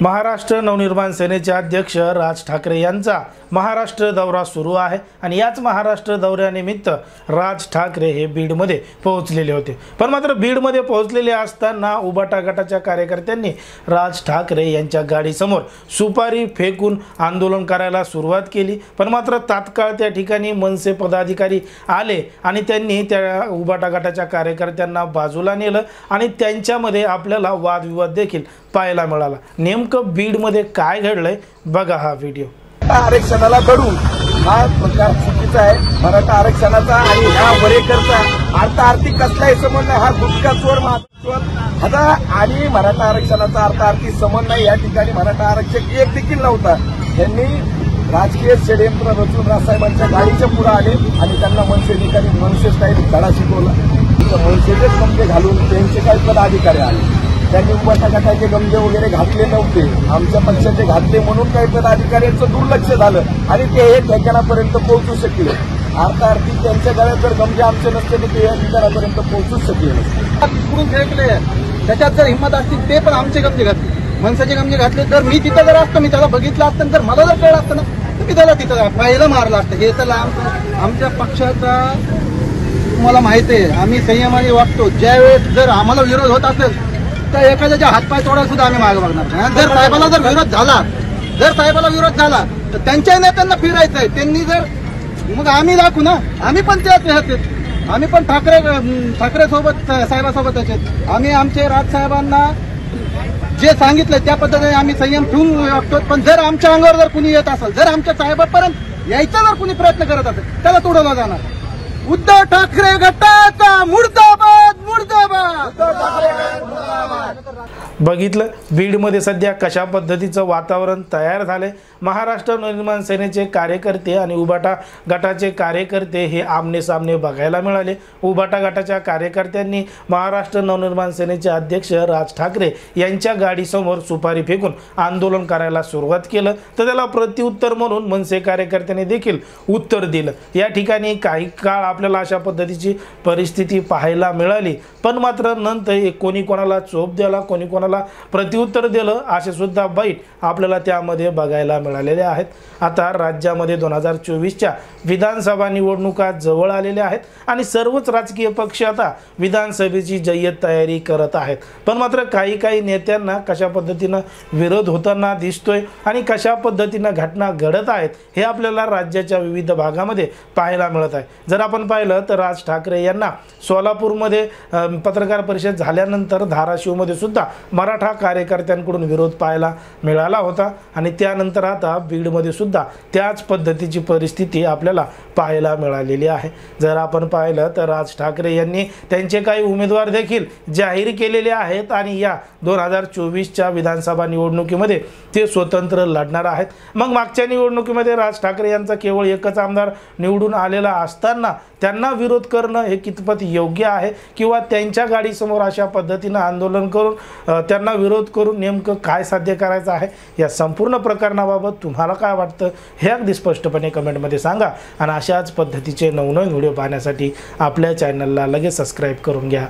महाराष्ट्र नवनिर्माण सेनेचे अध्यक्ष राज ठाकरे यांचा महाराष्ट्र दौरा सुरू आहे आणि याच महाराष्ट्र दौऱ्यानिमित्त राज ठाकरे हे बीडमध्ये पोहोचलेले होते। पण मात्र बीडमध्ये पोहोचलेले असताना उबाटा गटाच्या कार्यकर्त्यांनी राज ठाकरे यांच्या गाडीसमोर सुपारी फेकून आंदोलन करायला सुरुवात केली। पण मात्र तात्काळ त्या ठिकाणी मनसे पदाधिकारी आले आणि त्यांनी त्या उबाटा गटाच्या कार्यकर्त्यांना बाजूला नेलं आणि त्यांच्यामध्ये आपल्याला वादविवाद देखील पाहायला मिळाला। नेमकं बीडमध्ये काय घडलंय बघा हा व्हिडिओ। आरक्षणाला लढू हा प्रकार चुकीचा आहे। मराठा आरक्षणाचा आणि ह्या वरेकरचा अर्थार्थी कसलाही संबंध हा गुटखा चोर महाराष्ट्र आता आणि मराठा आरक्षणाचा अर्थार्थी संबंध नाही। या ठिकाणी मराठा आरक्षक एक देखील नव्हता। त्यांनी राजकीय षडयंत्र रचून राजसाहेबांच्या गाडीच्या पुढे आले आणि त्यांना मनसेने मनसे स्टाईल धडा शिकवला। मनसेचेच गमजे घालून त्यांचे काही पदाधिकारी आले। त्यांनी उबाटा गटाचे गमजे वगैरे घातले नव्हते, आमच्या पक्षाचे घातले म्हणून काही पदाधिकाऱ्यांचं दुर्लक्ष झालं आणि ते हे ठिकाणापर्यंत पोहोचू शकले। अर्थार्थी त्यांच्या गळ्यात जर गमजे आमचे नसते तर ते या ठिकाणापर्यंत पोहोचूच शकले नसते। तिकडून फेकले त्याच्यात जर हिंमत असतील ते पण आमचे गमजे घातले, मनसेचे गमजे घातले। जर मी तिथं जर असतं, मी त्याला बघितलं असतं, जर मला जर कळलं असतं ना तर मी त्याला तिथं पहिलं मारलं असतं। हे तर आमच्या पक्षाचा तुम्हाला माहिती आहे, आम्ही संयमाने वागतो। ज्यावेळेस जर आम्हाला विरोध होत असेल तर एखाद्याच्या हातपाय तोडायला सुद्धा आम्ही मागे बघणार नाही। जर साहेबाला जर विरोध झाला तर त्यांच्या नेत्यांना फिरायचंय, त्यांनी जर मग आम्ही दाखवू ना, आम्ही पण त्याच ह्यात आम्ही पण ठाकरे सोबत साहेबासोबत आहेत। आम्ही आमचे राजसाहेबांना जे सांगितलं त्या पद्धतीने आम्ही संयम ठेवून वागतो। पण जर आमच्या अंगावर जर कुणी येत असेल, जर आमच्या साहेबापर्यंत यायचा जर कुणी प्रयत्न करत असेल त्याला तोडवलं जाणार। उद्धव ठाकरे गटाचा मुर्दाबाद मुर्दाबाद। बघितलं बीडमध्ये सध्या कशा पद्धतीचं वातावरण तयार झाले। महाराष्ट्र नवनिर्माण सेनेचे कार्यकर्ते आणि उबाटा गटाचे कार्यकर्ते हे आमने सामने बघायला मिळाले। उबाटा गटाच्या कार्यकर्त्यांनी महाराष्ट्र नवनिर्माण सेनेचे अध्यक्ष राज ठाकरे यांच्या गाडीसमोर सुपारी फेकून आंदोलन करायला सुरुवात केलं, तर त्याला प्रत्युत्तर म्हणून मनसे कार्यकर्त्यांनी देखील उत्तर दिलं। या ठिकाणी काही काळ आपल्याला अशा पद्धतीची परिस्थिती पाहायला मिळाली। पण मात्र नंतर कोणी कोणाला चोप दिला, कोणी कोणाला प्रत्युत्तर दिलं, असे सुद्धा बाईट आपल्याला त्यामध्ये बघायला मिळालेले आहेत। आता राज्यामध्ये 2024च्या विधानसभा निवडणुका जवळ आलेल्या आहेत आणि सर्वच राजकीय पक्ष आता विधानसभेची जय्यत तयारी करत आहेत। पण मात्र काही नेत्यांना कशा पद्धतीनं विरोध होताना दिसतोय आणि कशा पद्धतीनं घटना घडत आहेत हे आपल्याला राज्याच्या विविध भागामध्ये पाहायला मिळत आहे। जर आपण पाहिलं तर राज ठाकरे यांना सोलापूरमध्ये पत्रकार परिषद झाल्यानंतर धाराशिवमध्ये सुद्धा मराठा कार्यकर्त्यांकडून विरोध पाहायला मिळाला होता आणि त्यानंतर आता बीडमध्ये सुद्धा त्याच पद्धतीची परिस्थिती आपल्याला पाहायला मिळालेली आहे। जर आपण पाहिलं तर राज ठाकरे यांनी त्यांचे काही उमेदवार देखील जाहीर केलेले आहेत आणि या 2024च्या विधानसभा निवडणुकीमध्ये ते स्वतंत्र लढणार आहेत। मग मागच्या निवडणुकीमध्ये राज ठाकरे यांचा केवळ एकच आमदार निवडून आलेला असताना त्यांना विरोध करणं हे कितपत योग्य आहे किंवा त्यांच्या गाडीसमोर अशा पद्धतीनं आंदोलन करून त्यांना विरोध करून नेमकं काय साध्य करायचं आहे, या संपूर्ण प्रकरणाबाबत तुम्हाला काय वाटतं हे अगदी स्पष्टपणे कमेंटमध्ये सांगा। आणि अशाच पद्धतीचे नवनवीन व्हिडिओ पाहण्यासाठी आपल्या चॅनलला लगेच सबस्क्राईब करून घ्या।